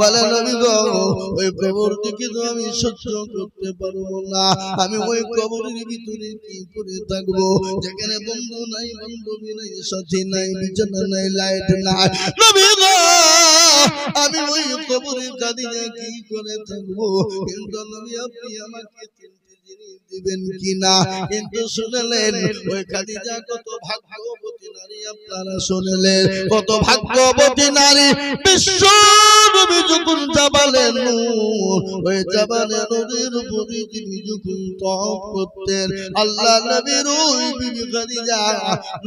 বলে নবী গো ওই কবর দিকে তো আমি সহ্য করতে পারবো না, আমি ওই কবরের ভিতরে কি করে থাকবো যেখানে বন্ধু নাই, বান্ধবী নাই, সাথী নাই, বিছানা নাই, লাইট নাই। নবী গো আমি ওই কবরে কাঁদিয়ে কি করে থাকবো? কিন্তু নবী আপনি আমাকে দিবেন কিনা? কিন্তু শুনলেন ওই খাদিজা কত ভাগ্যবতী নারী, আপনারা শুনলেন কত ভাগ্যবতী নারী। বিশ্ব নবী যখন জাবালে নূর, ওই জাবালে নূরের উপরে তিনি যখন তওয়াফ করতেন, আল্লাহ নবীর ওই বিবি খাদিজা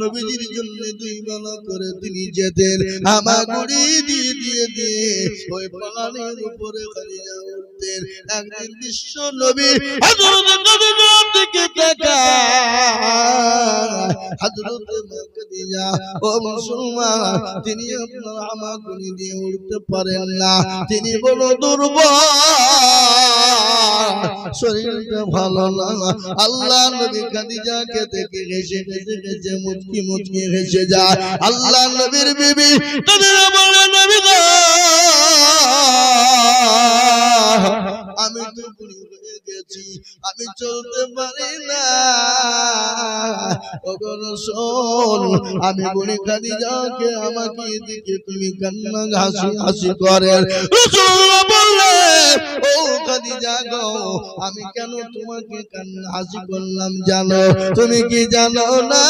নবীজির জন্য দুই বেলা করে তিনি যেতেন, হামাগুড়ি দিয়ে দিয়ে দিয়ে ওই পাহাড়ের উপরে খাদিজা উঠতেন। একদিন বিশ্ব নবী হযরত খাদিজার দিকে তাকায়, হযরত খাদিজা ও মুসলমান, তিনি আপনার হামাগুড়ি দিয়ে উঠতে পারেন না, তিনি বড় দুর্বল, শরীরটা ভালো না। আল্লাহ নবী খাদিজাকে দেখে হেসে হেসে হেসে মুচকি মুচকি হেসে যায়। আল্লাহ নবীর বিবি খাদিজা বলে নবী গো আমি তো বুড়ি হয়ে গেছি, আমি চলতে পারি না। ওগো রাসূল আমি বুড়ি খাদিজাকে আমাকে দেখে তুমি কান্না হাসি হাসি করেন। রাসূলুল্লাহ বললেন ও খাদিজা গো আমি কেন তোমাকে কান্না হাসি করলাম জানো? তুমি কি জানো না?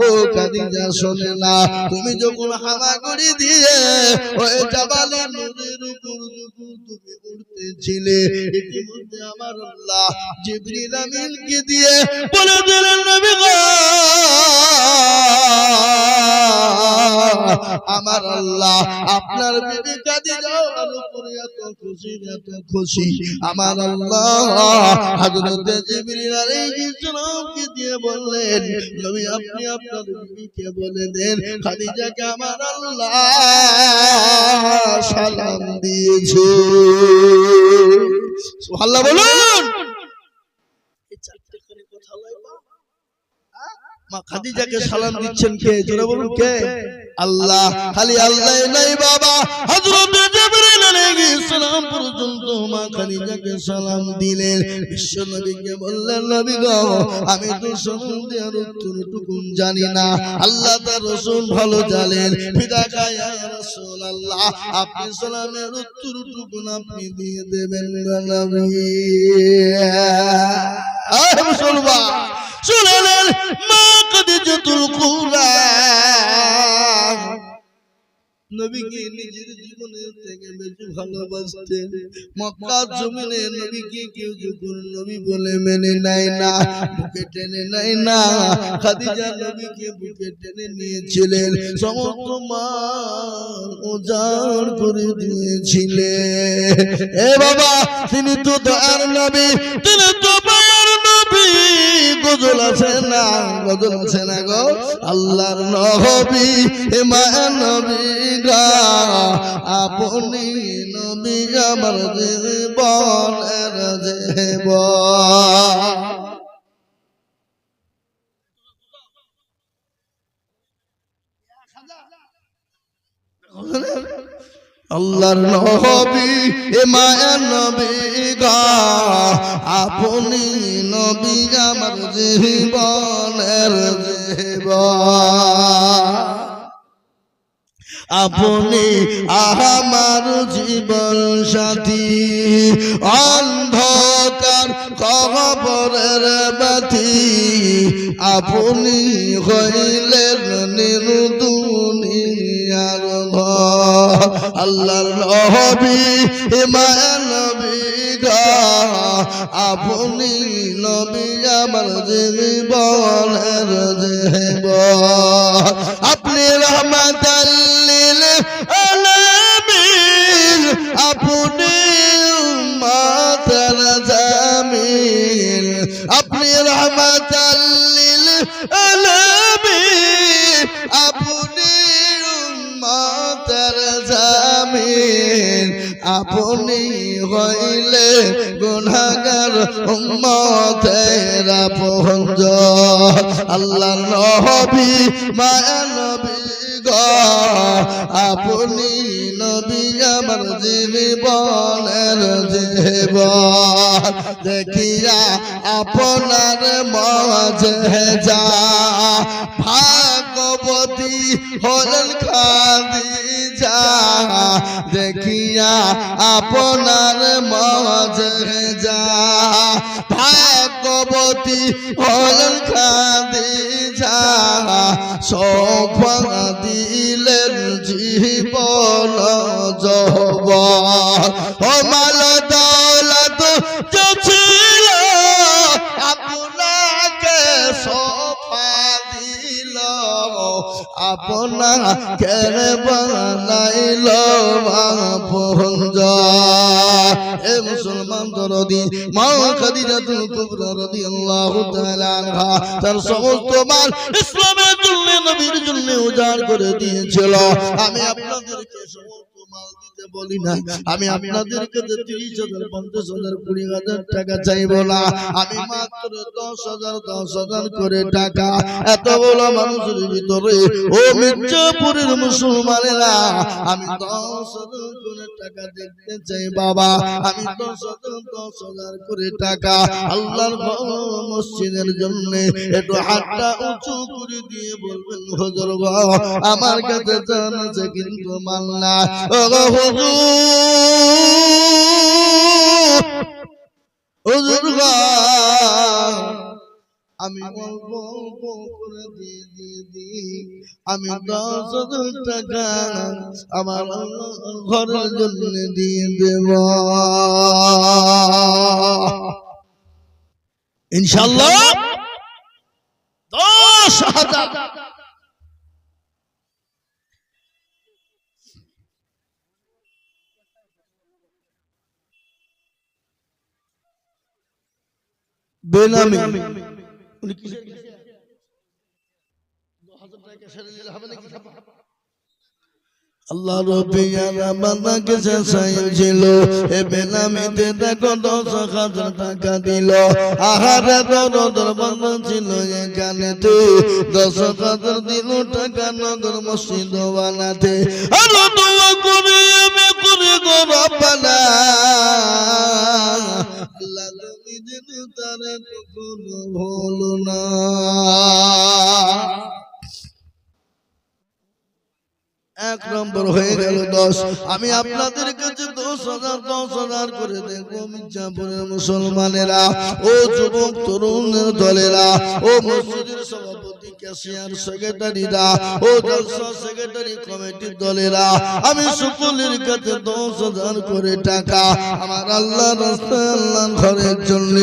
ও খাদিজা শোনে না, তুমি যখন হামাগুড়ি দিয়ে ওই জাবালে নূরের উপর যখন তুমি উঠতেছিলে, ইতিমধ্যে আমার আল্লাহ জিবরিল আমিনকে দিয়ে বলে দিলেন নবী গো আমার আল্লাহ আপনার বিবি খাদিজার উপরে এত খুশি, আমার আল্লাহ হযরত জিবরিল আলাইহিস সালামকে দিয়ে বললেন নবী আপনি আপনার বিবিকে বলে দেন খাদিজাকে আমার আল্লাহ সালাম দিয়েছে। সুবহানাল্লাহ বলুন। এই চারটি করে কথা লইবা মা খাদিজাকে সালাম দিচ্ছেন কে? জোরে বলুন কে? আল্লাহ। খালি আল্লাহ নাই বাবা, হযরত জিবরিল আলাইহিস সালাম পর্যন্ত মা খাদিজাকে সালাম দিলেন। বিশ্ব নবীকে বললেন নবী গো আমি তো সালাম দেওয়ার উত্তরটুকু জানি না, আল্লাহ তার রাসূল ভালো জানেন। ফিদাকা ইয়া রাসূলুল্লাহ আপনি সালামের উত্তরটুকু আপনি দিয়ে দেবেন নবী। আয় মুসলমান শুনলেন মা খাদিজাতুল কুবরা নবীকে নিজের জীবনের থেকে বেশি ভালোবাসতেন। মক্কার জমিনে নবীকে কেউ যখন নবী বলে মেনে নেয় না, বুকে টেনে নেয় না, খাদিজা নবীকে বুকে টেনে নিয়েছিলেন, সমস্ত মাল উজাড় করে দিয়েছিলেন। এ বাবা তিনি তো দয়ার নবী, তিনি তো মায়ের নবী। গজল আছে না, গজল আছে না গো? আল্লাহর নবী হে মায়ের নবী গা আপনি নবী আমার জীবনের জীবন। আল্লাহর নবী এ মায়ের নবী গা আপনি নবী আমার জীবনের জীবন। আপনি আমার জীবন সাথী, অন্ধকার কবরের বাতি আপনি হইলেন দুনিয়ার ভয়। আল্লাহর নবী হে মায়ের নবী গা আপনি নবী আমার জীবনের জীবন। আপনি রহমাতাল লিল আলামিন, আপনি উম্মতের জামিল, আপনি রহমাতাল লিল আলামিন, আপনি উম্মতের জামিল, আপনি হইলে গুনাহগার উম্মতের আপনজন। আল্লাহর নবী মায়ের নবী গো আপনি নবী আমার জীবনের জীবন দেখিয়া আপনার মজেজা ভাগবতী হলেন খাদিজা দেখিয়া আপনার মজেজা ভাগবতী হলেন খাদিজা সৌফা দিলেন জীবন যৌবন ও মাল দৌলত যে ছিল আপনাকে সৌফা দিল আপনাকে বানাইল আপনজন এ মুসলমান দরদি মা খাদিজাতুল কুবরা রাদিয়াল্লাহু তাআলা আনহা তার সমস্ত মাল ইসলামের জন্য নবীর জন্য উজাড় করে দিয়েছিল আমি আপনাদেরকে সমস্ত মাল দিতে বলি না আমি আপনাদেরকে 30,000 50,000 20,000 টাকা চাইবো না আমি মাত্র 10,000 করে টাকা এত বড় মানুষের ভিতরে ও মির্জাপুরের মুসলমানেরা আমি 10,000 করে টাকা দেখতে চাই বাবা আমি 10,000 করে টাকা আল্লাহর মসজিদের জন্য একটু হাতটা উঁচু করে দিয়ে বলবেন হুজুর গো আমার কাছে জান আছে কিন্তু মাল না ও হুজুর হুজুর গো আমি অল্প অল্প করে দিয়ে আমি 10,000 টাকা আমার ঘরের জন্য দিয়ে দেব ইনশাআল্লাহ 10,000 বেনামী উনি কি 10,000 টাকা ছেড়ে দিলে হবে নাকি আল্লাহ রব্বিয়ার বান্দাকে চাইছিল এ বেনামিতে দেখো 10,000 টাকা দিল আহারে দরদর বান্দা ছিল এখানেতে 10,000 দিল টাকা নগর মসজিদ বানাতে আর দোয়া করে আমি করে গো রব্বানা আল্লাহ তুমি যেন তারে কখনো ভুলো না এক নম্বর হয়ে গেল 10 আমি আপনাদের কাছে 10,000 করে দেখবো মির্জাপুরের মুসলমানেরা ও যুবক তরুণের দলেরা ও মসজিদের সভাপতি ক্যাশিয়ার সেক্রেটারিরা ও জলসা সেক্রেটারি কমিটির দলেরা আমি সকলের কাছে 10,000 করে টাকা আমার আল্লাহর রাস্তায় আল্লাহর ঘরের জন্য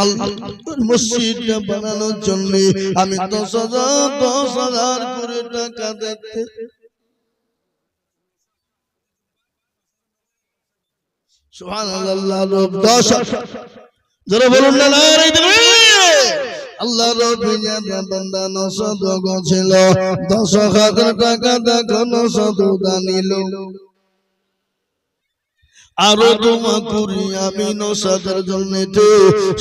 আল্লাহর মসজিদটা বানানোর জন্য আমি 10,000 করে টাকা দিতে সুবহানাল্লাহ রব 10 যারা বলুন না নারে তাকবীর আল্লাহ রব্বিয়ার বান্দা 900 ছিল 10,000 টাকা দেখো 900 নিল আরো তোমা করি আমি 900 জন্যতে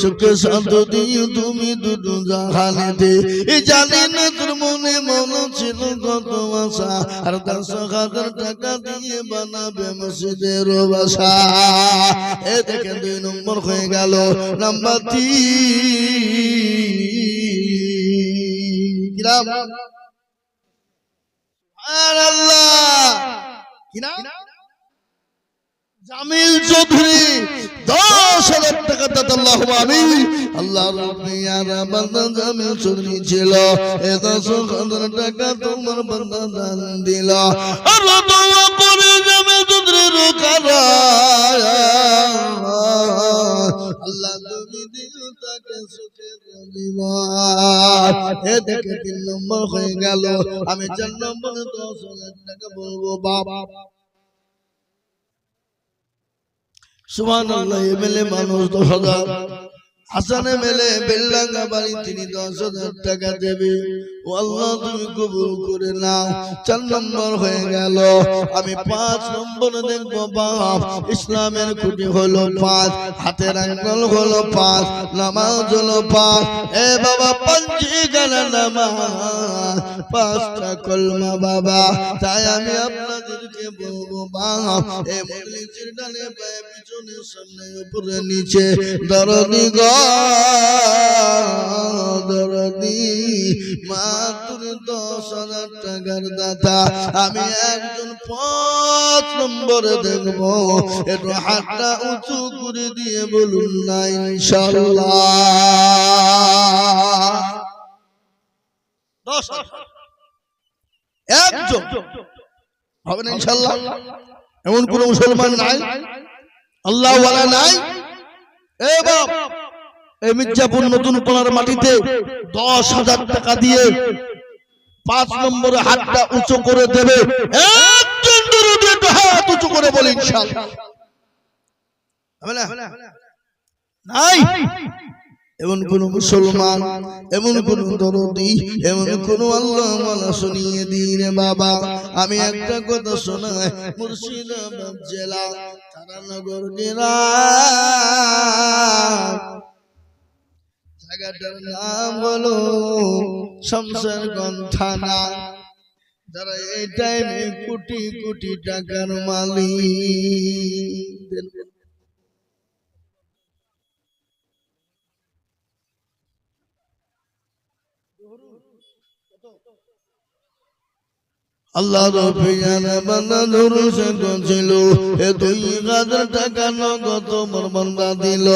সুখে শান্তি তুমি দুটো জাহানেতে এই জানি না তোর মনে মন ছিল কত আশা আর 10,000 টাকা দিয়ে বানাবে মসজিদের বাসা এ দেখেন 2 নম্বর হয়ে গেল নাম্বার 3 কিরাম সুবহানাল্লাহ কি নাম জামিল চৌধুরী 10,000 টাকা দাতা আল্লাহুম্মা আমিন আল্লাহ রব্বিয়ার বান্দা জামিল চৌধুরী ছিল এ 10,000 টাকা তোমার বান্দা দান দিল আর দোয়া করে জামিল চৌধুরীর কারা আল্লাহ তুমি দিও তাকে সুখের জীবন এ দেখে 3 নম্বর হয়ে গেল আমি 4 নম্বরে 10,000 টাকা বলবো বাবা সুবহানাল্লাহ এমএলএ মানুষ 10,000 হাসানে মেলে বেল্লাঙ্গা বাড়ি তিনি 10,000 টাকা দেবে। ও আল্লাহ তুমি কবুল করে নাও। 4 নম্বর হয়ে গেল। আমি 5 নম্বরে দেখবো বাপ ইসলামের খুঁটি হলো 5, হাতের আঙ্গুল হলো 5, নামাজ হলো 5। এ বাবা পাঞ্জিগানা নামাজ, 5টা কলমা বাবা। তাই আমি আপনাদেরকে বলবো বাপ এ মজলিসের ডানে বায়ে পিছনে সামনে উপরে নিচে দরদি গো দরদি মাত্র 10,000 টাকার দাতা আমি একজন 5 নম্বরে দেখবো। একটু হাতটা উঁচু করে দিয়ে বলুন না ইনশাআল্লাহ। 10 একজন হবে না ইনশাআল্লাহ। এমন কোন মুসলমান নাই, আল্লাহ ওয়ালা নাই। এ বাপ এই মির্জাপুর নতুন পাড়ার মাটিতে 10,000 টাকা দিয়ে 5 নম্বরে হাতটা উঁচু করে দেবে একজন দরুদ একটু হাত উঁচু করে বলি ইনশাআল্লাহ। হবে না? নাই এমন কোন মুসলমান, এমন কোন দরদি, এমন কোন আল্লাহ ওয়ালা শুনিয়ে দিন বাবা। আমি একটা কথা শোনাই, মুর্শিদাবাদ জেলা তারানগর গ্রাম, জায়গাটার নাম হলো শমশেরগঞ্জ থানা। যারা এই টাইমে কোটি কোটি টাকার মালিক, আল্লাহ রফিয়ানা বান্দা ধরুসে ছিল এ 2,000 টাকা নগদ তোমার বান্দা দিল।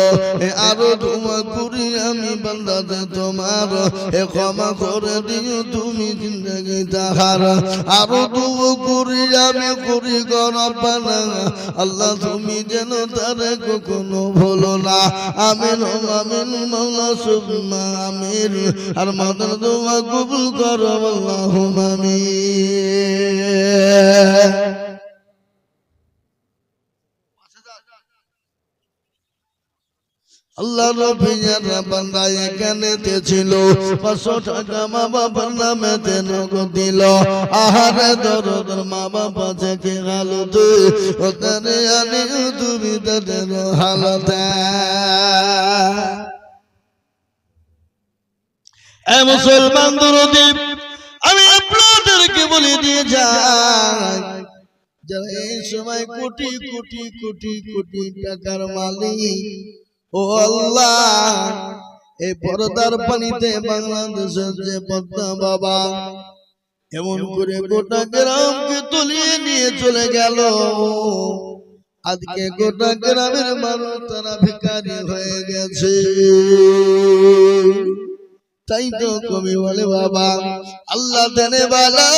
এ আরো তোমার করি আমি বান্দাতে তোমার এ ক্ষমা করে দিও তুমি জিন্দগি তাহার। আরো দুও করি আমি করি গরবানা আল্লাহ তুমি যেন তারে কখনো ভুলো না। আমিন আমিন মাওলা সুবহান আমিন। আর মাদার দোয়া কবুল করো আল্লাহুম্মা আমিন। আল্লাহ রফিয়ানা বান্দা এখানেতে ছিল 500 টাকা মা বাবার নামেতে নগদ দিল। আহারে দরদের মা বাবা থেকে হালতে ওতারে আনি তুমি তাদের হালতে। এ মুসলমান দরদি আমি আপনাদেরকে বলে দিয়ে যাই, যারা এই সময় কোটি কোটি কোটি কোটি টাকার মালিক, ও আল্লাহ এই পর্দার পানিতে বাংলাদেশের যে পদ্মা বাবা এমন করে গোটা গ্রামকে তুলিয়ে নিয়ে চলে গেল। আজকে গোটা গ্রামের মানুষ তারা ভিখারি হয়ে গেছে। তাই তো কবি বলে বাবা আল্লাহ দেনে বালা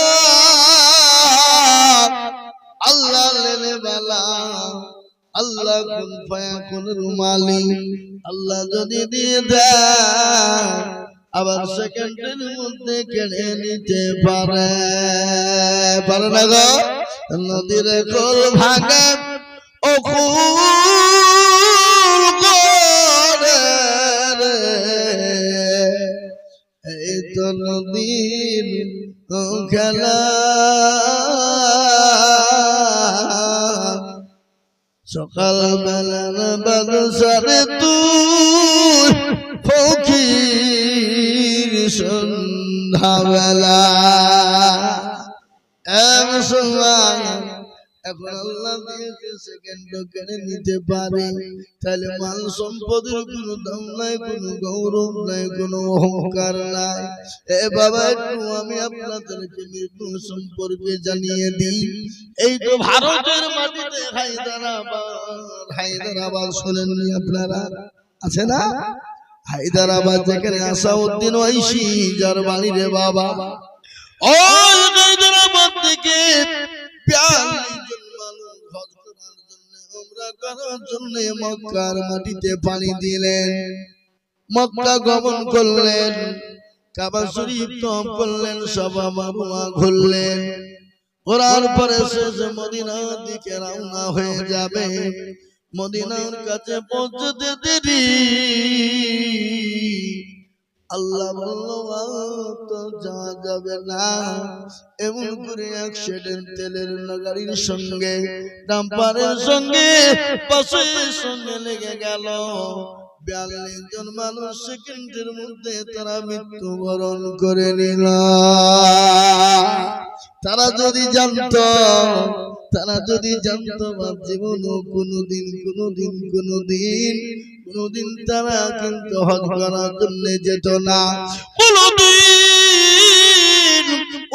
আল্লাহ লেনে বালা আল্লাহ কোন ফায়াকুনের মালিক। আল্লাহ যদি দিয়ে দেয় আবার সেকেন্ডের মধ্যে কেড়ে নিতে পারে না গো। নদীর কোল ভাঙে ও এই তো নদীর খেলা। সকাল বেলার বাদশারে তুই ফকির সন্ধ্যা বেলা। এখন আল্লাহ দিয়েছে সেকেন্ড কেড়ে নিতে পারে, তাহলে মাল সম্পদের কোনো দাম নাই, কোনো গৌরব নাই, কোনো অহংকার নাই। এ বাবা একটু আমি আপনাদেরকে মৃত্যু সম্পর্কে জানিয়ে দিই। এই তো ভারতের মাটিতে হায়দ্রাবাদ শোনেননি আপনারা? আছে না হায়দ্রাবাদ, যেখানে আসাউদ্দিন ওয়াইসি যার বাড়ি রে বাবা, ওই হায়দ্রাবাদ থেকে 42 জন মানুষ হজ করার জন্য উমরা করার জন্য মক্কার মাটিতে পানি দিলেন, মক্কা গমন করলেন, কাবা শরীফ তওয়াফ করলেন, সাফা মারওয়া ঘুরলেন। ঘোরার পরে শেষ মদিনার দিকে রওনা হয়ে যাবে। মদিনার কাছে পৌঁছতে দেরি আল্লাহ বলল তো যাওয়া যাবে না। এমন করে অ্যাক্সিডেন্ট তেলের গাড়ির সঙ্গে ডাম্পারের সঙ্গে বাসের সঙ্গে লেগে গেল। 42 জন মানুষ সেকেন্ডের মধ্যে তারা মৃত্যুবরণ করে নিল। তারা যদি জানতো জীবনও কোনোদিন তারা কিন্তু হজ করার জন্য যেত না, কোনোদিন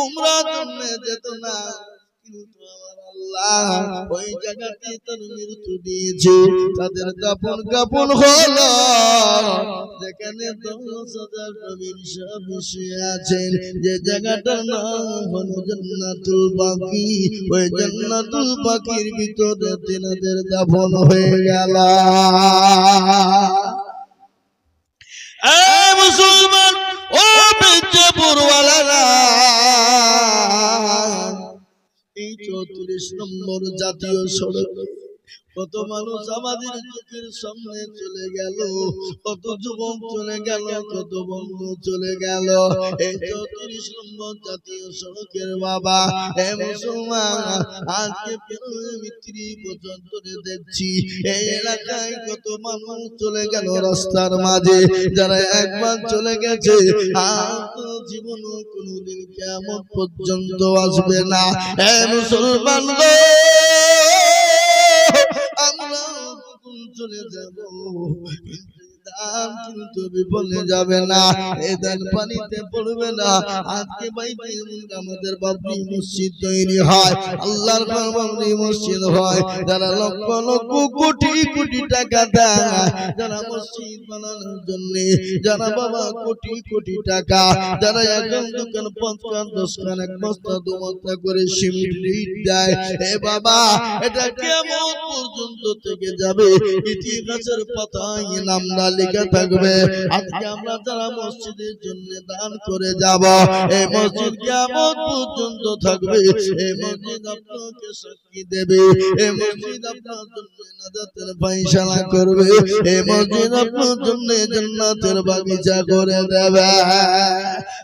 উমরার জন্য যেত না। কিন্তু আমার আল্লাহ ওই জায়গাতে তার মৃত্যু দিয়েছে। তাদের কাপন হলো যেখানে 10,000 নবীর সাথে আছেন, যে জায়গাটার নাম হলো জান্নাতুল বাকি। ওই জান্নাতুল বাকির ভিতরে তিনাদের দাফন হয়ে গেল। এই মুসলমান, ও মির্জাপুরওয়ালারা, এই 34 নম্বর জাতীয় সড়ক কত মানুষ আমাদের চোখের সামনে চলে গেল, কত যুবক চলে গেল, কত বন্ধু চলে গেল। এই 34 নম্বর জাতীয় সড়কের বাবা হে মুসলমান, আজকে 30 বছর ধরে দেখছি এই এলাকায় কত মানুষ চলে গেল রাস্তার মাঝে, যারা একবার চলে গেছে আর তো জীবনও কোনোদিন কিয়ামত পর্যন্ত আসবে না। হে মুসলমান গো, আমরা চলে যাব, কিন্তু বিফলে যাবে না, এই দান পানিতে পড়বে না। আজকে বাইতে আমাদের বাবরি মসজিদ তৈরি হয়, আল্লাহর বাবরি মসজিদ হয়, যারা লক্ষ লক্ষ কোটি কোটি টাকা দেয়, যারা মসজিদ বানানোর জন্য, যারা বাবা কোটি কোটি টাকা, যারা একদম দোকান 5 খান 10 খান 1 বস্তা 2 বস্তা করে সিমেন্ট দেয়, এ বাবা এটা কেমন পর্যন্ত থেকে যাবে, ইতিহাসের পাতায় নামটা লেখা থাকবে। আজকে আমরা যারা মসজিদের জন্য দান করে যাব, এই মসজিদ কিয়ামত পর্যন্ত থাকবে। এই মসজিদ আপনাকে সাক্ষী দেবে, এই মসজিদ আপনার জন্য নাজাতের ফয়সালা করবে, এই মসজিদ আপনার জন্য জান্নাতের বাগিচা করে দেবে।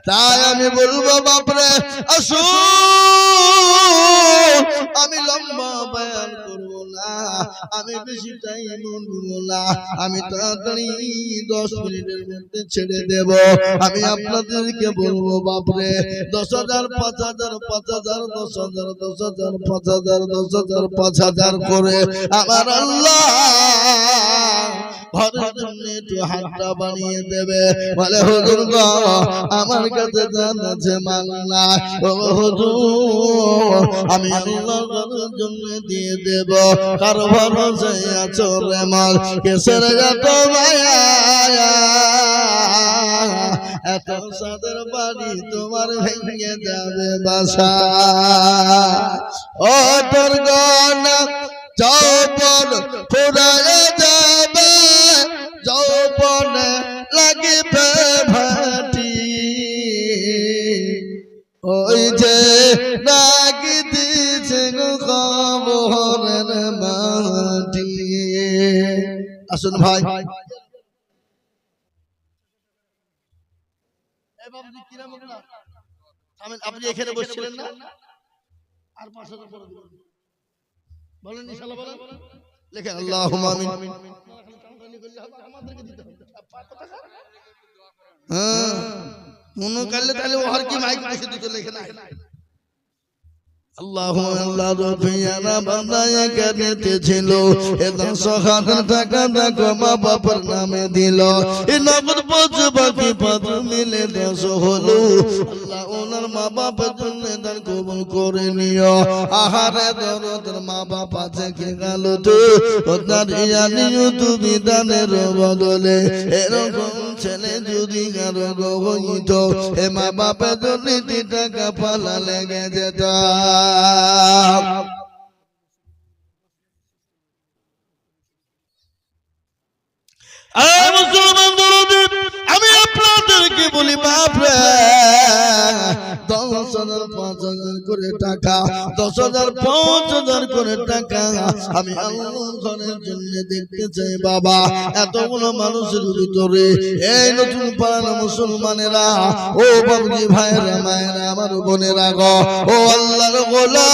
তাই আমি বলবো বাপরে, আসুন, আমি লম্বা বয়ান করব না, আমি বেশি টাইম নেব না, আমি তাড়াতাড়ি 10 মিনিটের মধ্যে ছেড়ে দেব। আমি আপনাদেরকে বলবো বাপরে, 10,000 5,000 5,000 10,000 10,000 5,000 10,000 5,000 করে আমার আল্লাহ ঘরের জন্য একটু হাতটা বানিয়ে দেবে। বলে হুজুর গো, আমার কাছে জান আছে মাল না, ও হুজুর আমি আল্লাহর ঘরের জন্য দিয়ে দেব। কারো ভরসায় আছো রে মাল, কেসের এত মায়া, এত সাদের বাড়ি তোমার ভেঙে যাবে বাসা। ও তোর গনা যৌবন ফুরায়ে যাবে, যৌবনে লাগবে ভাটি, ওই যে নাকি দিছে কবরের মাটি। আসুন ভাই, আপনি এখানে বসছিলেন না, আর 5,000 করে দিবেন, বলেন ইনশাআল্লাহ, বলেন লেখেন আল্লাহুম্মা আমিন। আমাদেরকে দিতে হবে, হ্যাঁ মনে করলে তাহলে ওর কি মাইক বসে দিতে লেখে না। আল্লাহ রফিয়ানা বান্দায় কেনেতে ছিল, এ 10,000 টাকা দেখো মা বাবার নামে দিল, এ নগদ পৌঁছে বাকি 5 মিলে 10 হলো। আল্লাহ ওনার মা বাবার জন্য দান কবুল করে নিও। আহারে দরদের মা বাপ আছে কে গেল তো, ওনার ইয়ানিও তুমি দানের বদলে এরকম ছেলে যদি কারো হইতো, এ মা বাপের জন্য 2 টাকা পালা লেগে যেত। আমি আপনাদেরকে বলি বাপরে, 10,000 5,000 করে টাকা 10,000 5,000 করে টাকা আমি আল্লাহর ঘরের জন্য দেখতে চাই বাবা এতগুলো মানুষের ভিতরে এই নতুন পাড়ার মুসলমানেরা ও বাবজি ভাইরা মায়েরা আমার বোনেরা গো ও আল্লাহর গোলাম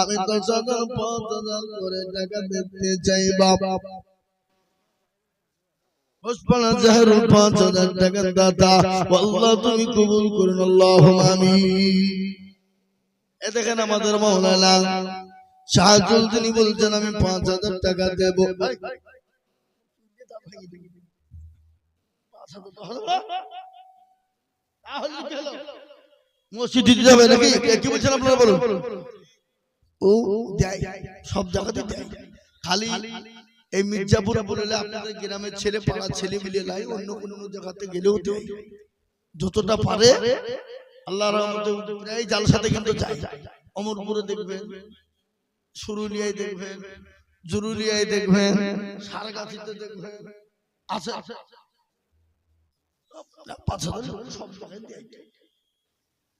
আমি 10,000 5,000 করে টাকা দেখতে চাই বাবা 5,000 টাকার দাতা আল্লাহ তুমি কবুল করুন আল্লাহুম্মা আমিন এ দেখেন আমাদের মাওলানা শাহজুল তিনি বলছেন আমি 5,000 টাকা দেব মসজিদে যাবে নাকি কি বলছেন আপনারা বলুন ও দেয় সব জায়গাতে দেয় খালি এই মির্জাপুর বললে আপনাদের গ্রামের ছেলে পাড়ার ছেলে মিলে নাই অন্য কোন জায়গাতে গেলেও দেয় যতটা পারে আল্লাহর রহমতে এই জালসাতে কিন্তু যায় অমরপুরে দেখবেন সুরুলিয়ায় দেখবেন জুরুলিয়ায় দেখবেন সারগাছিতে দেখবেন আছে 5,000 সব জায়গায় দেয়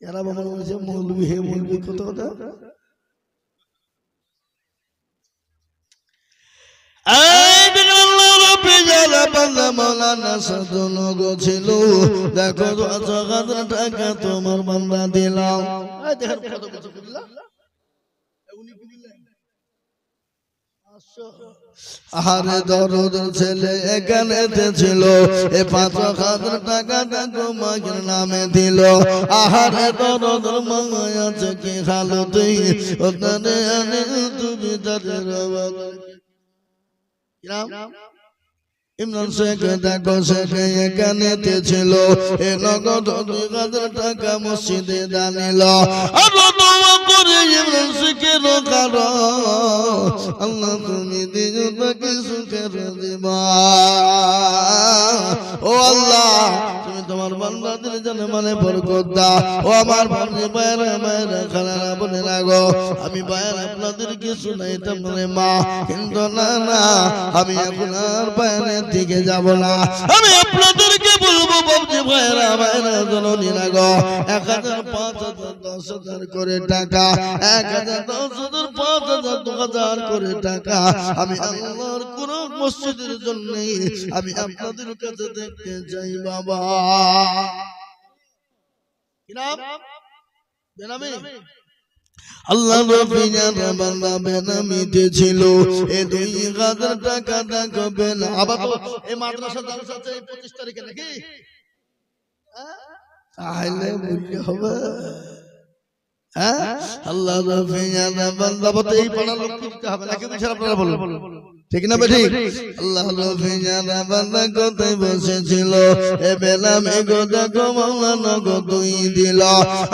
এরা বাবা বলছে মৌলবি হে মৌলবি কত কথা দেখো 5,000 টাকা তোমার বান্দা দিলাম আহারে দরদ ছেলে এখানে ছিল এ 5,000 টাকাটা তোমার নামে দিল আহারে দরদ মায়া কি হালতে ওখানে আনে তুমি তাদের ইমরান শেখ দেখো শেখ এখানে ছিল এ নগদ 2,000 টাকা মসজিদে দানিল আরো দোয়া করে ইমরান শেখের কারণ আল্লাহ তুমি দিও তাকে সুখের দিবা ও আল্লাহ তুমি তোমার বান্দাদের জানে মানে বরকত দাও ও আমার ভাই ভাইরা মায়েরা খালারা বলে লাগো আমি ভাইরা আপনাদেরকে শুনাইতাম মানে মা কিন্তু না না আমি আপনার বাইরের দিকে যাব না আমি আপনাদেরকে বলবো বাবজি ভাইরা মায়েরা জননী লাগো 1,000 5,000 10,000 করে টাকা 1,000 10,000 5,000 2,000 করে টাকা আমি আল্লাহর কোন মসজিদের জন্য আমি আপনাদের কাছে দেখতে চাই বাবা কি নাম বেনামি আল্লাহ নবীর বান্দা বেনামিতে ছিল এই 2,000 টাকা দেখবে না আবার তো এই মাদ্রাসা জালসা আছে 25 তারিখে নাকি তাহলে মূল্য হবে হ্যাঁ আল্লাহ নবীর বান্দা বলতে এই পাড়ার লোক দিতে হবে নাকি বুঝছেন আপনারা বলুন ঠিক না বেঠিক আল্লাহ নবীর বান্দা কোথায় বসেছিল এ বেনামি গোদা কমলানো গো তুই দিল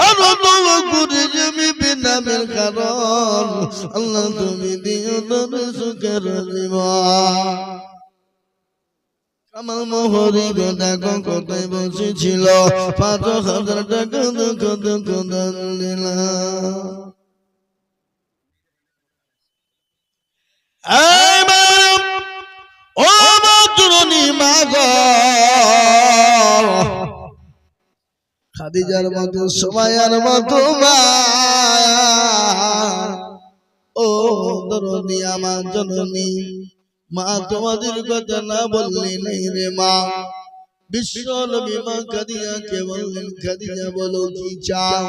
আর দোয়া করে জমি বেনামের কারণ আল্লাহ তুমি দিও তোর সুখের জীবন কামাল মোহরি গোদা কোথায় বসেছিল 5,000 টাকা কত দিল ও মাতৃনী মাগো খাদিজার মতো সুমাইয়ার মতো মা ও দরদি আমার জননী মা তোমাদের কথা না বললে নেই রে মা বিশ্ব নবী মা খাদিজাকে বললেন খাদিজা বলো কি চাও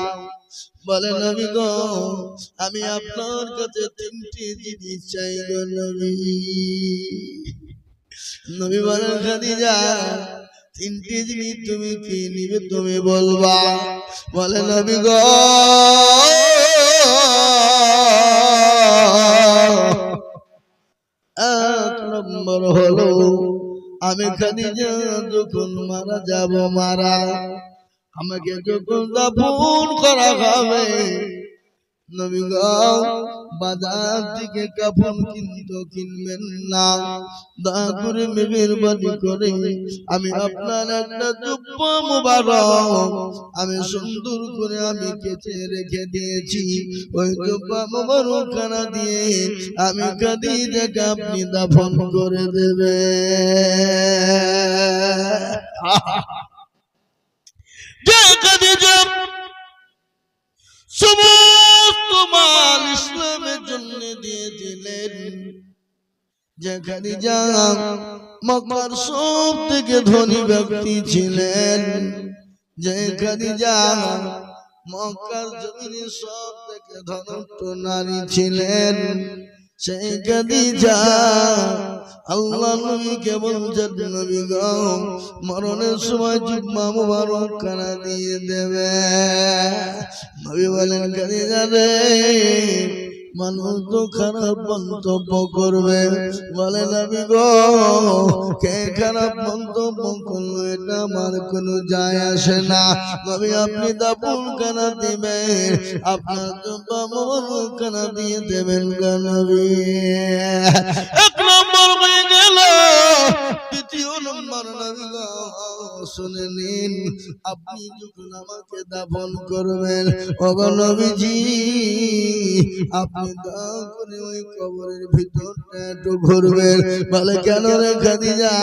বলে নবী গো আমি আপনার কাছে 3টি জিনিস চাই গো নবী নবী বলেন খাদিজা 3টি জিনিস তুমি কি নিবে তুমি বলবা বলে নবী গো এক নম্বর হলো আমি খাদিজা যখন মারা যাব মারা আমাকে যখন দাফন করা হবে নবী গো বাজার থেকে কাফন কিনবেন না দয়া করে মেহেরবানি করে আমি আপনার একটা জুব্বা মুবারক আমি সুন্দর করে আমি কেচে রেখে দিয়েছি ওই জুব্বা মুবারক খানা দিয়ে আমি খাদিজাকে আপনি দাফন করে দেবেন যে খাদিজা সমস্ত মাল ইসলামের জন্য দিয়ে দিলেন, যে খাদিজা মক্কার সব থেকে ধনী ব্যক্তি ছিলেন, যে খাদিজা মক্কার জমিনে সব থেকে ধনট্ট নারী ছিলেন, সেই খাদিজা আল্লাহ নবীকে বলছেন, নবী গো মরণের সময় জিহ্বা মুবারক খানা দিয়ে দেবে। নবী বলেন, খাদিজা রে মানুষ তো খারাপ মন্তব্য করবে, বলে নবী গো কে খারাপ মন্তব্য করলো এটা আমার কোনো যায় আসে না। নবী আপনি দাপুন খানা দিবেন, আপনার জিহ্বা মুবারক খানা দিয়ে দেবেন গো নবী। এক নম্বর হয়ে গেল। দ্বিতীয় নম্বর নবী গো শুনে নিন, আপনি যখন আমাকে দাফন করবেন ওগো নবীজি, আপনি দয়া করে ওই কবরের ভিতরটা একটু ঘুরবেন। বলে কেন রে খাদিজা?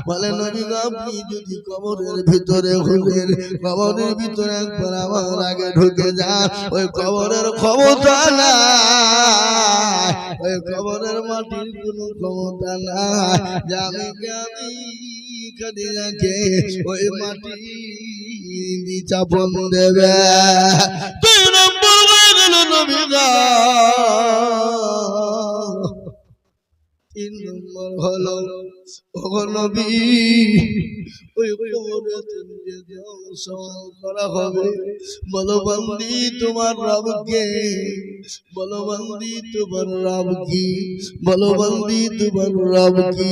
বলে নবী গো আপনি যদি কবরের ভিতরে ঘুরেন, কবরের ভিতরে একবার আমার আগে ঢুকে যান, ওই কবরের ক্ষমতা নাই, ওই কবরের মাটির কোনো ক্ষমতা নাই যে আমি খাদিজাকে ওই মাটি চাপন দেবে। দুই নম্বর হয়ে গেল নবী গো। তিন নম্বর হলো ওগো নবী ওই কবরে তুমি যাও সওয়াল করা হবে, বলো বন্দি তোমার রব কে, বলো বন্দি তোমার রব কি, বলো বন্দি তোমার রব কি,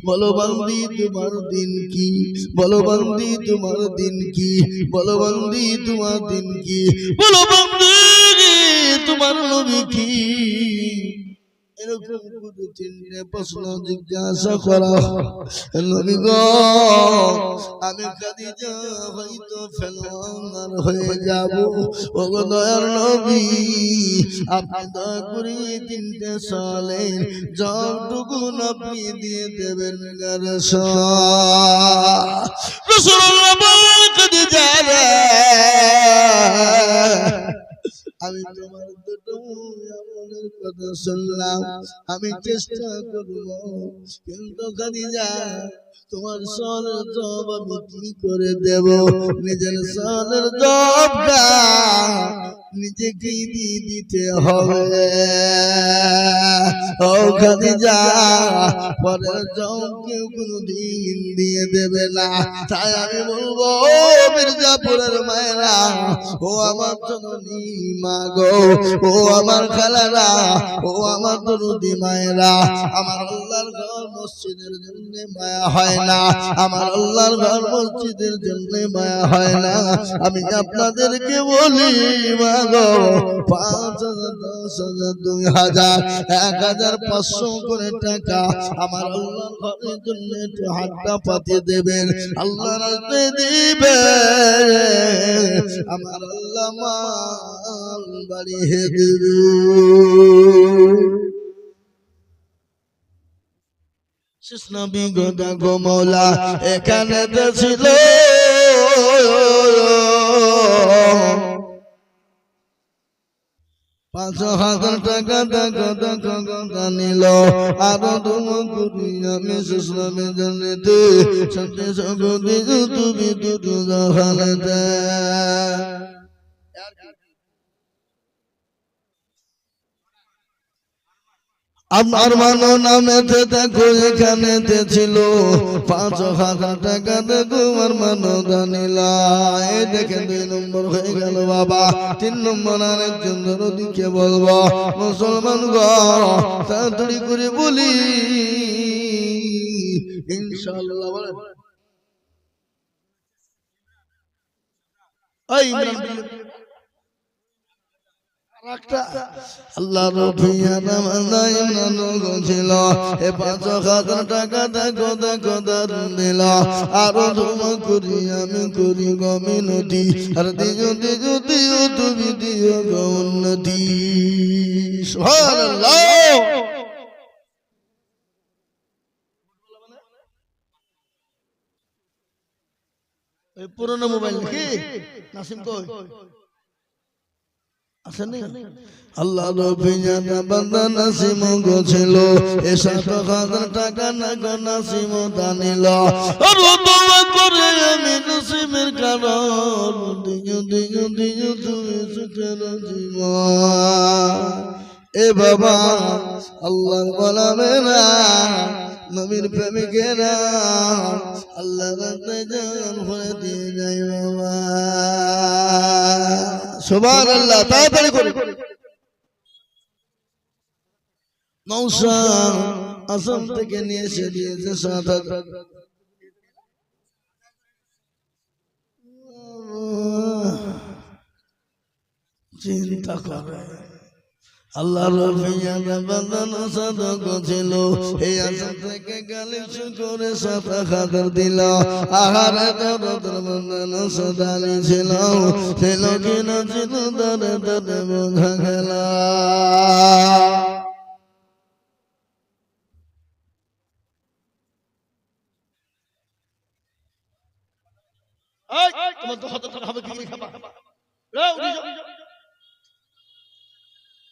বলো বন্দি তোমার দিন কি, বলো বন্দি তোমার দিন কি, বলো বন্দি তোমার দিন কি, বলো বন্দি তোমার নবী কি। এরকম করে তিনটে প্রশ্ন জিজ্ঞাসা করা। নবী গো আমি খাদিজা হয়তো ফেলার হয়ে যাব, ওগো দয়ার নবী আপনি দয়া করে তিনটে সালের যতটুকু আপনি দিয়ে দেবেন রাসূলুল্লাহ বলেন, খাদিজা রে আমি তোমার দুটো আমলের কথা শুনলাম, আমি চেষ্টা করব, কিন্তু খাদিজা তোমার সওয়ালের জবাব আমি কি করে দেব? নিজের সওয়ালের জবাবটা নিজেকেই দিয়ে দিতে হবে। ও খাদিজা পরের জবাব কেউ কোনোদিন দিয়ে দেবে না। তাই আমি বলবো মির্জাপুরের মায়েরা, ও আমার জননী মা গো, ও আমার খালারা, ও আমার দরদি মায়েরা, আমার আল্লাহর ঘর মসজিদের জন্য মায়া হয় না, আমার আল্লাহর ঘর মসজিদের জন্য মায়া হয় না। আমি আপনাদেরকে বলি মা গো ৫,০০০, ১০,০০০, ২,০০০, ১,৫০০ করে টাকা আমার আল্লাহর ঘরের জন্য একটু হাতটা পাতিয়ে দেবেন, আল্লাহ রাস্তায় দিবেন, আমার আল্লাহ মাল বাড়িয়ে দেবে। শেষ নবী গো দেখো মওলা এখানে ছিল ৫,০০০ টাকা টাকা নিল, আরো তুমি আমি শেষ নবীর জন্যতে সত্যি সঙ্গতি তুমি দুটো জাহানেতে। আমার মানো নামেতে দেখো এখানেতে ছিল ৫,০০০ টাকা দেখো আমার মানো দানিলা। এই দেখে ২ নম্বর হয়ে গেল বাবা। ৩ নম্বর আরেকজন দরদিকে বলবো, মুসলমান গো তাড়াতাড়ি করে বলি ইনশাআল্লাহ বলেন। এই আল্লাহ রফিয়া নামানাই নানো ছিল, এ ৫,০০০ টাকা দেখো দেখো দারুন দিল, আরো জমা করি আমি করি গো মিনতি, আর দিও দিও দিও তুমি দিও গো উন্নতি। সুবহানাল্লাহ। পুরনো মোবাইল কি নাসিম কই আসেনি আল্লাহ নবী জানা বান্দা নাসিম গোছিল এ ৭০০০ টাকা না গো নাসিম দানিল আর দোয়া করে আমি নাসিমের কারণ দিও দিও দিও তুমি সুখের জীবন এ বাবা আল্লাহর গোলামেরা নবীর প্রেমিকেরা আল্লাহর রাস্তায় জান ভরে দিয়ে যায় বাবা সুবহানাল্লাহ তাড়াতাড়ি করে মৌসা আসাম থেকে নিয়ে এসে দিয়েছে ৭০০০ চিন্তা করে আল্লাহ রফিয়ানা বান্দানো সাদক ছিল এই আশা থেকে কালেকশন করে ৭০০০ দিল আহারে দরদের বান্দানো সদালি ছিল ছিল কিনা ছিল দরে দরে বোঝা গেল তোমার তো হতে হবে কি খাবা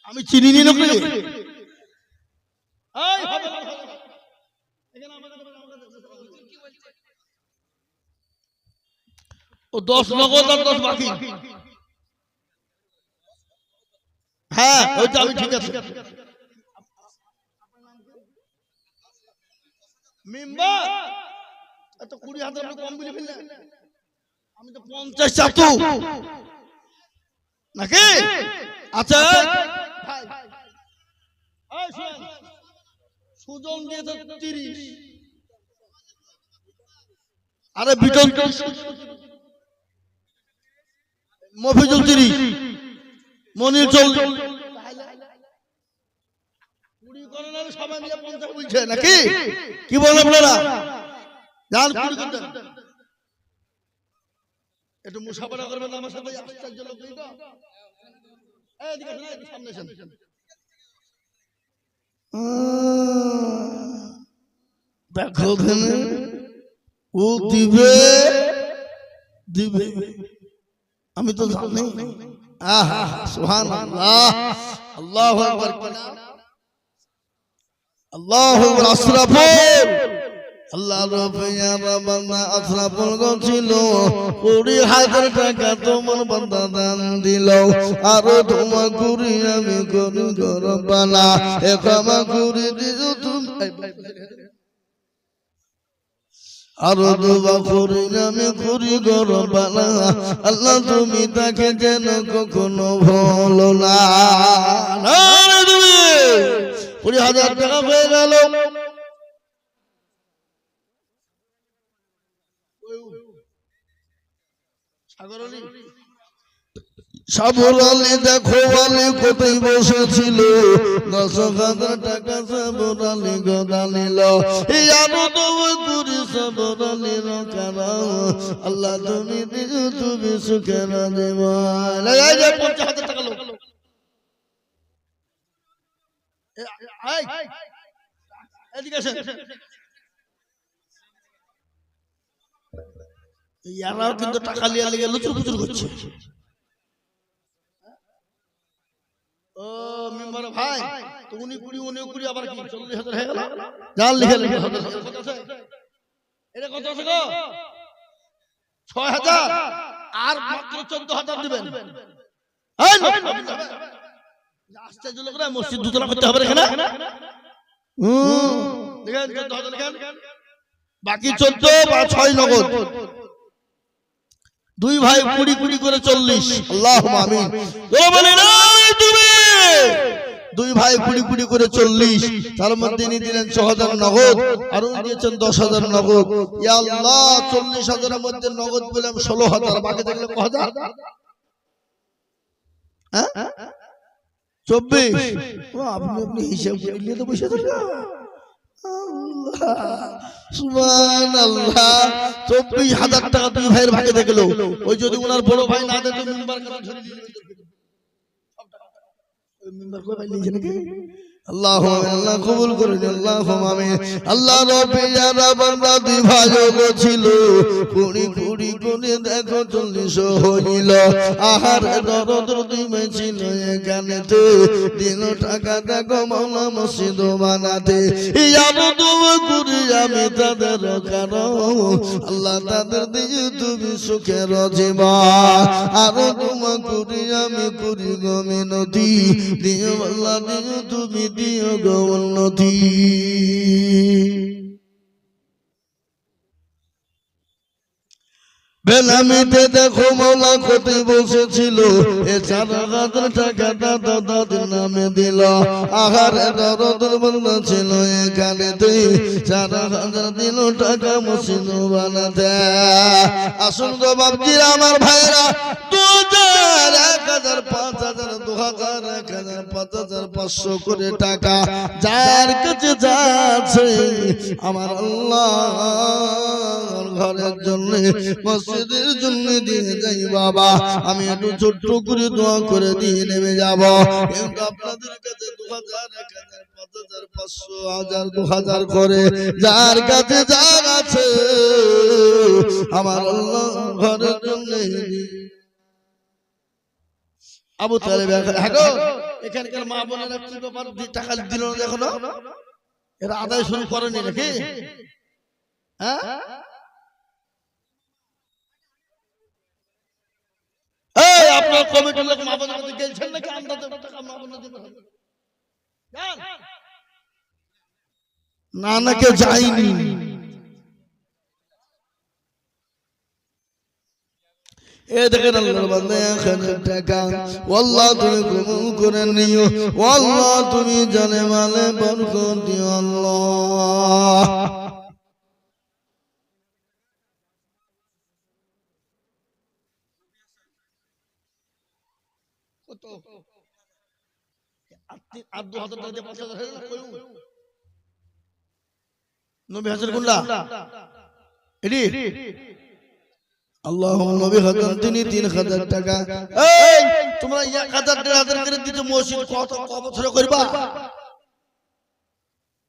আমি চিনি নি লোক ও ১০ নগদ আর ১০ বাকি হ্যাঁ ওইটা আমি ঠিক আছে মেম্বার এত ২০,০০০ কম বলে ফেললে আমি তো ৫০ চাতু নাকি আচ্ছা সুজন দিয়েছে ৩০ আরে বিটন মফিজুল ৩০ মনির ৪০ সবাই মিলে ৫০ বলছে নাকি কি বলেন আপনারা যান একটু মুসাফারা করবেন আমার সাথে আশ্চর্য লোক দেখো ও দিবে দিবে আমি তো জানি আহা সুবহানাল্লাহ আল্লাহু আকবার আল্লাহু আশরাফুল আল্লাহ রফিয়ানা বান্দা আশরাফুল ছিল ২০,০০০ টাকা তোমার বান্দা দান দিল আর তোমা করি আমি করি গরবানা এ ক্ষমা করে দিও তুমি আর দোয়া করি আমি করি গরবানা আল্লাহ তুমি তাকে যেন কখনো ভুলো না ২০,০০০ টাকা হয়ে গেল সাবর আলী দেখো আলী কোথায় বসেছিল ১০,০০০ টাকা সাবর আলী গদা নিল এই আরো করি সাবর আলীর কারণ আল্লাহ তুমি দিও তুমি সুখের জীবন ৫০,০০০ টাকা লোক এদিকে আসেন ইয়ারাও কিন্তু টাকা লিয়া লেগে লুচুর পুচুর করছে ও মেম্বার ভাই তো ২০ আবার কি ৪০,০০০ হয়ে গেল জাল লিখে লিখে এটা কত আছে গো ৬,০০০ আর মাত্র ১৪,০০০ দিবেন এই আশ্চর্য লোক না মসজিদ দুতলা করতে হবে এখানে দেখেন ১৪,০০০ লিখেন বাকি ১৪ বা ৬ নগদ ২ ভাই ২০ করে ৪০ আল্লাহুম্মা আমিন বলেন তুমি ২ ভাই ২০ করে ৪০ তার মধ্যে নিয়ে দিলেন ৬,০০০ নগদ আর উনি দিয়েছেন ১০,০০০ নগদ ইয়া আল্লাহ ৪০,০০০ এর মধ্যে নগদ পেলাম ১৬,০০০ বাকি থাকলে কত হ্যাঁ ২৪ ও আপনি হিসাব করে নিয়ে তো বসে থাকা সুবহানাল্লাহ ২৪,০০০ টাকা ২ ভাইয়ের ভাগে থাকলো ওই যদি ওনার বড় ভাই না দিত মেম্বার করে ধরে নিয়ে মিম্বার কই ভাই নিয়েছে নাকি আল্লাহ আল্লাহ কবুল করে নিন আল্লাহুম্মা আমিন আল্লাহ রাব্বি যারা বান্দা বিভাজক ছিল কুড়ি কুড়ি করে দেখো 40 হইল আহার দরদ দিমে ছিল এখানেতে দিন টাকা দেখো মাওলা মসজিদ বানাতে ইয়ারো দোয়া করি আমি তাদের কারণ আল্লাহ তাদের দিয়ে তুমি সুখের জীবন আরো দোয়া করি আমি করি গো মিনতি দিও আল্লাহ দিও তুমি দিও গো উন্নতি বেনামিতে দেখো মাওলা কোথায় বসেছিল এ 4,000 টাকাটা দাদার নামে দিল আহার দরদ বন্ধ ছিল এখানেতে 4,000 দিল টাকা মসজিদ বানাতে আসুন গো বাপজিরা আমার ভাইরা 2,000 1,000 5,000 2,000 1,000 5,000 500 করে টাকা যার কাছে যাচ্ছে আমার আল্লাহর ঘরের জন্য মসজিদের জন্য দিয়ে যাই বাবা আমি একটু ছোট্ট করে দোয়া করে দিয়ে নেমে যাব কিন্তু আপনাদের কাছে 2,000 1,000 5,000 500 1,000 2,000 করে যার কাছে যার আছে আমার আল্লাহ ঘরের জন্য আবু তালেব হ্যাঁ গো এখানকার মা বোনেরা কি ব্যাপার টাকা দিল না দেখো না এরা আদায় শুরু করেনি নাকি হ্যাঁ এই আপনার কমিটির লোক মা বোনের কাছে গেছেন নাকি আমরা টাকা মা বোনের দিতে হবে না না কেউ যায়নি এ দেখেন আল্লাহর বান্দা 1,000 টাকা আল্লাহ তুমি কবুল করে নিও আল্লাহ তুমি জানে মালে বরকত দিও আল্লাহ কত 8,000 টাকা দিয়ে 5,000 হয়ে কইউ 90,000 গুণলা এডি আল্লাহুম্মা নবী খাতাম তিনি 3,000 টাকা এই তোমরা 1,000 1,500 করে দিতে মসজিদ কত বছর করবা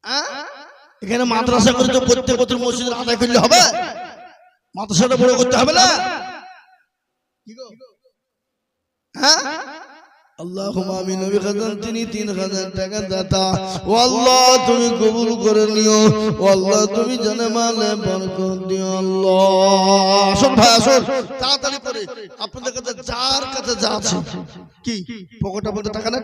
হ্যাঁ এখানে মাদ্রাসা করে তো প্রত্যেক বছর মসজিদ আদায় করলে হবে মাদ্রাসাটা বড় করতে হবে না কি গো হ্যাঁ আল্লাহুম্মা আমিন নবী খাতাম তিনি 3,000 টাকা দাতা ও আল্লাহ তুমি কবুল করে নিও ও আল্লাহ তুমি জানে মালে বরকত দিও আল্লাহ আসুন ভাই আসুন তাড়াতাড়ি করে আপনাদের কাছে যার কাছে যা আছে কি পকেটে বলতে টাকা নাই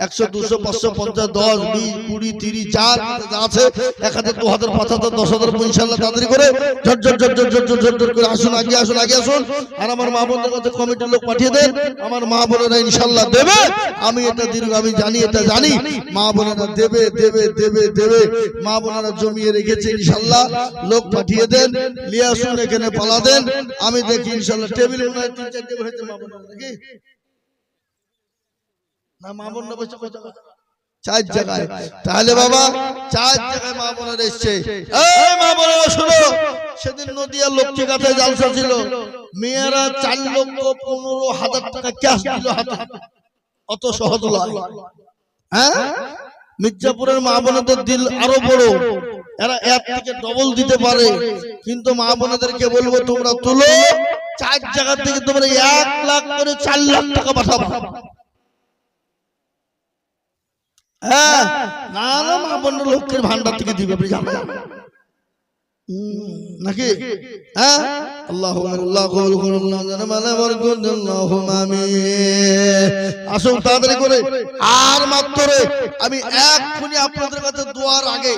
100 200 500 50 10 20 20 30 যার যা আছে 1,000 2,000 5,000 10,000 ইনশাআল্লাহ তাড়াতাড়ি করে ঝট করে আসুন আগে আসুন আর আমার মা বোনদের কাছে কমিটির লোক পাঠিয়ে দেন আমার মা বোনেরা ইনশাআল্লাহ দেবে আমি এটা দীর্ঘ আমি জানি মা বোনেরা দেবে মা বোনেরা জমিয়ে রেখেছে ইনশাআল্লাহ লোক পাঠিয়ে দেন নিয়ে আসুন এখানে পালা দেন আমি দেখি ইনশাআল্লাহ টেবিল মনে হয় 3-4 টেবিল হয়েছে মা বোনেরা নাকি না মা বোনরা বসে কত 4 জায়গায় তাহলে বাবা 4 জায়গায় মা বোনেরা এসেছে এই মা বোনেরা শুনো সেদিন নদিয়া লক্ষ্মীঘাটে জালসা ছিল মেয়েরা 4,15,000 টাকা ক্যাশ দিল হাতে অত সহজ নয় হ্যাঁ মির্জাপুরের মা বোনদের দিল আরো বড় এরা এর থেকে ডবল দিতে পারে কিন্তু মা বোনদেরকে বলবো তোমরা তুলো 4 জায়গা থেকে তোমরা 1 লাখ করে 4 লাখ টাকা পাঠাবো হ্যাঁ না মা বোনের লক্ষ্মীর ভান্ডার থেকে দিবে আপনি জানেন নাকি হ্যাঁ আল্লাহুম্মা কবুল করুন জানে মালে বরকত আল্লাহুম্মা আমিন আসুন তাড়াতাড়ি করে আর মাত্র আমি এক্ষুনি আপনাদের কাছে দোয়ার আগে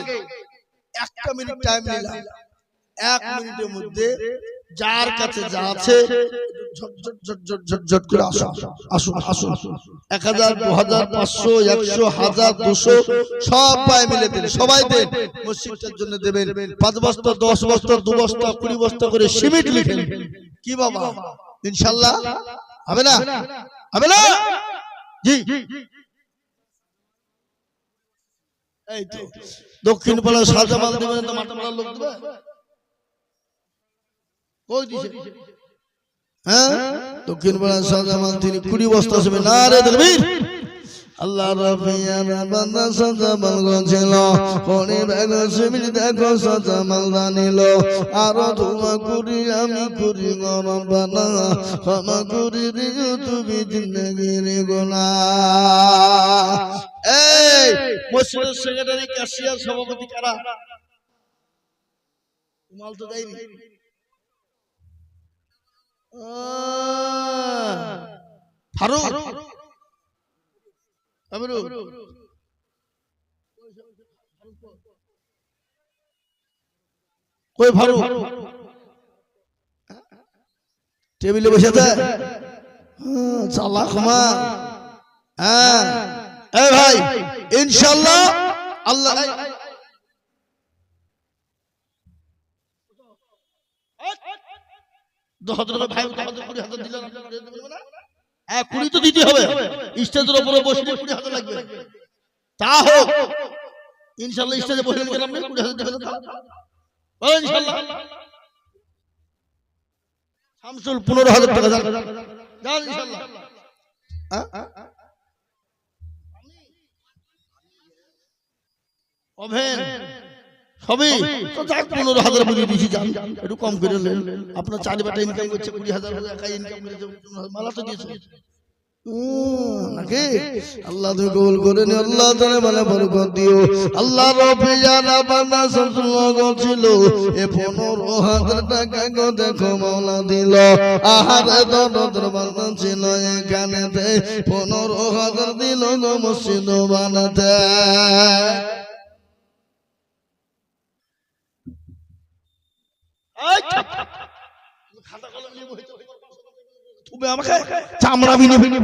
1 মিনিট টাইম নিলাম 1 মিনিটের মধ্যে যার কাছে যা আছে ঝট করে আসুন 1,000 2,000 500 100 1000 200 সব পায়ে মিলে দেন সবাই দেন মসজিদের জন্য দেবেন 5 বস্তা 10 বস্তা 2 বস্তা 20 বস্তা করে সিমেন্ট লিখেন কি বাবা ইনশাআল্লাহ হবে না জি এই তো দক্ষিণ পাড়া সাজামাল দেবেন তো মাটামালা লোক দেবে কই দিছে হ্যাঁ দক্ষিণ পাড়া সাজামাল তিনি 20 বস্তা আসবে না রে তাকবীর আল্লাহ রফিয়ানা বান্দা সাজা মাল ছিল কোনি বেগ সিমিল দেখো সাজা মাল দানিল আর ধোয়া করি আমি করি রব্বানা ক্ষমা করে দিও তুমি জিন্দেগির গুনাহ। এই মসজিদের সেক্রেটারি ক্যাশিয়ার সভাপতি কারা? মাল তো দেয়নি। ফারুক কই ফারুক টেবিলে বসে আছে চালাক মা। হ্যাঁ এই ভাই ইনশাআল্লাহ আল্লাহ ভাই 20,000 দিলেন এক 20 তো দিতে হবে, স্টেজের উপরে বসে 20,000 লাগবে। তা হোক ইনশাআল্লাহ স্টেজে বসে গেলাম 20,000 দেবেন ইনশাআল্লাহ। শামসুল 15,000 টাকা যান ইনশাআল্লাহ। ওভেন সবই তো যাক 15,000 বুঝিয়ে দিয়েছি যান একটু কম করে নেন। আপনার 4 বাটা ইনকাম করছে 20,000 একাই ইনকাম করেছে মালা তো দিয়েছে নাকি? আল্লাহ তুমি কবুল করে নিও, আল্লাহ তাআলা মানে বরকত দিও। আল্লাহ রফিয়ানা বান্দা সৎসঙ্গ ছিল এ 15,000 টাকা গো দেখো মাওলা দিল। আহারে দরদ বান্দা ছিল এখানেতে 15,000 দিল গো মসজিদ বানাতে। খাতা কলম নিয়ে বসে তুমি আমাকে চামড়া বিনে বিনে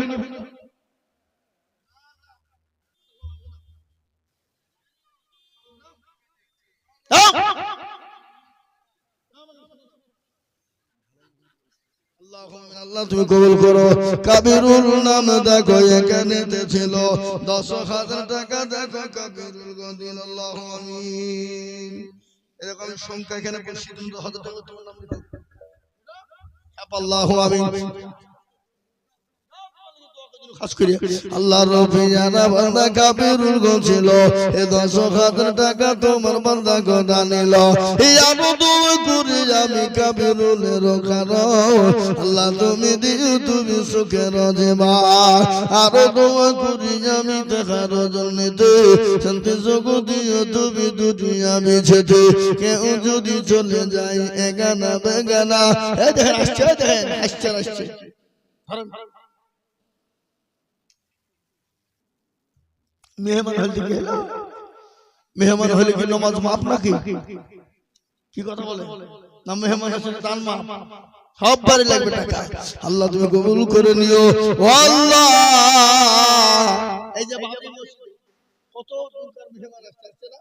আল্লাহ তুমি কবুল করো। কাবিরুল নাম দেখো এখানেতে ছিল 10,000 টাকা দেখো কাবিরুল গদিল আল্লাহু আমিন। এরকম সংখ্যা এখানে 10,000 টাকা তোমার নাম লিখো আল্লাহু আমিন। আল্লাহর রফিয়ানা বান্দা কাবিরুল গো ছিল এ 10,000 টাকা তোমার বান্দা গো দানিল। ইয়ারো দোয়া করি আমি কাবিরুলের কারণ আল্লাহ তুমি দিও তুমি সুখের জীবন। আরো দোয়া করি আমি দেখার জন্যতে শান্তি সুখ দিও তুমি দুনিয়া বিছেতে। কেউ যদি চলে যায় এগানা বেগানা এই দেখেন আসছে দেখেন আসছে মেহমান হলে কি হলো? মেহমান হলে কি নামাজ মাপ নাকি? কি কথা বলে না? মেহমান আসলে তার মা সব বাড়ি লাগবে টাকা। আল্লাহ তুমি কবুল করে নিও ও আল্লাহ। এই যে বাড়ি কত দূরকার মেহমান আসছে না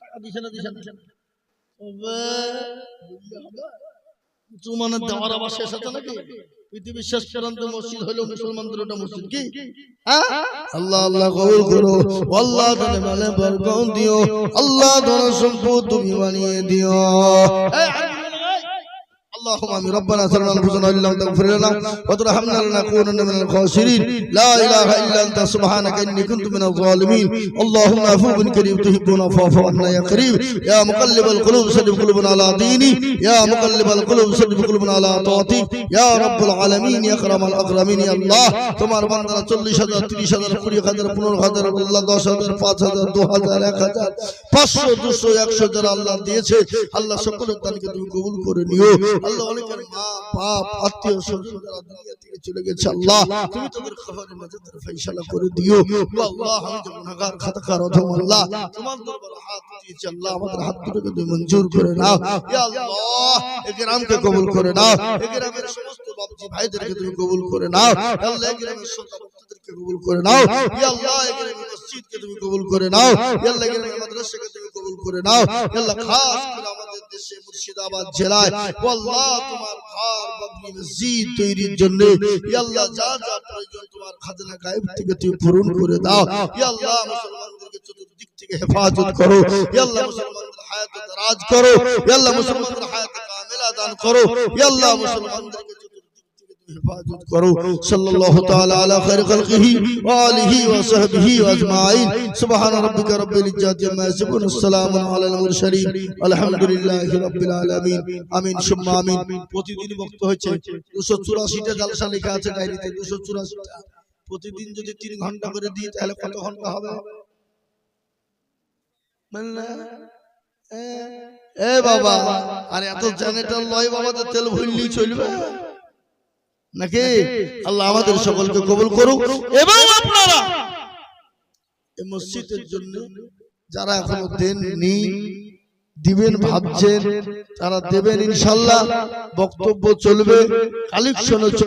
টাকা দিছে না ওবে মুসলমানের দেওয়ার আবার শেষ আছে নাকি? পৃথিবীর শেষ প্রান্ত মসজিদ হলো মুসলমানদের ওটা মসজিদ কি? আল্লাহ আল্লাহ কবুল করো। আল্লাহ তাআলা মানে বরকত দিও। আল্লাহ তাআলা সম্পদ তুমি বানিয়ে দিও। اللهم امين. ربنا ظلمنا انفسنا وان لم تغفر لنا وترحمنا لنكونن من الخاسرين. لا اله الا انت سبحانك اني كنت من الظالمين. اللهم عفو كريم تحبنا فاعف عنا يا كريم. يا مقلب القلوب ثبت قلوبنا على دينك. يا مقلب القلوب ثبت قلوبنا على طاعتك. يا رب العالمين يا اكرم الاكرمين. يا الله তোমার বান্দারা 40,000 30,000 20,000 15,000 আল্লাহ 10,000 5,000 2,000 1,000 500 200 100 যারা আল্লাহ দিয়েছে আল্লাহ সকলের দানকে তুমি কবুল করে নিও। আল্লাহ অনেকের মা বাপ আত্মীয় স্বজন যারা দুনিয়া থেকে চলে গেছে আল্লাহ তুমি তাদের কবরে নাজাতের ফয়সালা করে দিও। আল্লাহ আমি যে গুনাহগার খাতাকার অধম আল্লাহ তোমার দরবারে হাত দিয়েছি আল্লাহ আমাদের হাত দুটোকে তুমি মঞ্জুর করে নাও। ইয়া আল্লাহ এই গ্রামকে কবুল করে নাও। এই গ্রামের সমস্ত বাপজি ভাইদেরকে তুমি কবুল করে নাও। আল্লাহ এই গ্রামের শ্রোতা ভক্তদেরকে কবুল করে নাও। ইয়া আল্লাহ এই গ্রামের মসজিদকে তুমি কবুল করে নাও। ইয়া আল্লাহ এই গ্রামের মাদ্রাসাকে তুমি কবুল করে নাও। ইয়া আল্লাহ খাস করে আমাদের দেশে মুর্শিদাবাদ জেলায় ও আল্লাহ তোমার ঘর বাবরি মসজিদ তৈরির জন্য ইয়া আল্লাহ যা যা প্রয়োজন তোমার খাজনা গায়েব থেকে তুমি পূরণ করে দাও। ইয়া আল্লাহ মুসলমানদেরকে চতুর্দিক থেকে হেফাজত করো। ইয়া আল্লাহ মুসলমানদের হায়াত দারাজ করো। ইয়া আল্লাহ মুসলমানদের হায়াত কামিলা দান করো। ইয়া আল্লাহ মুসলমানদেরকে চতুর্দিক থেকে हिफाजत करो सल्लल्लाहु ताला अला खैर खल्किही व आलिही व सहबिही अजमाइन सुबहान रब्बिका रब्बिल इज्जति अम्मा यसिफून सलामुन अलल मुरसलीन अल्हम्दुलिल्लाहि रब्बिल आलामीन आमीन सुम्मा आमीन প্রতিদিন বক্ত হচ্ছে 284টা জালসা লেখা আছে ডায়েরিতে 284টা প্রতিদিন যদি 3 ঘন্টা করে দিই তাহলে কত ঘন্টা হবে মানে এ বাবা আরে এত জেনারেটর লয় বাবা তো তেল ভরলেই চলবে নাকি আল্লাহ আমাদের সকলকে কবুল করুক এবং আপনারা এই মসজিদের জন্য যারা এখনো দেননি দিবেন ভাবছেন তারা দেবেন ইনশাআল্লাহ বক্তব্য চলবে কালেকশনও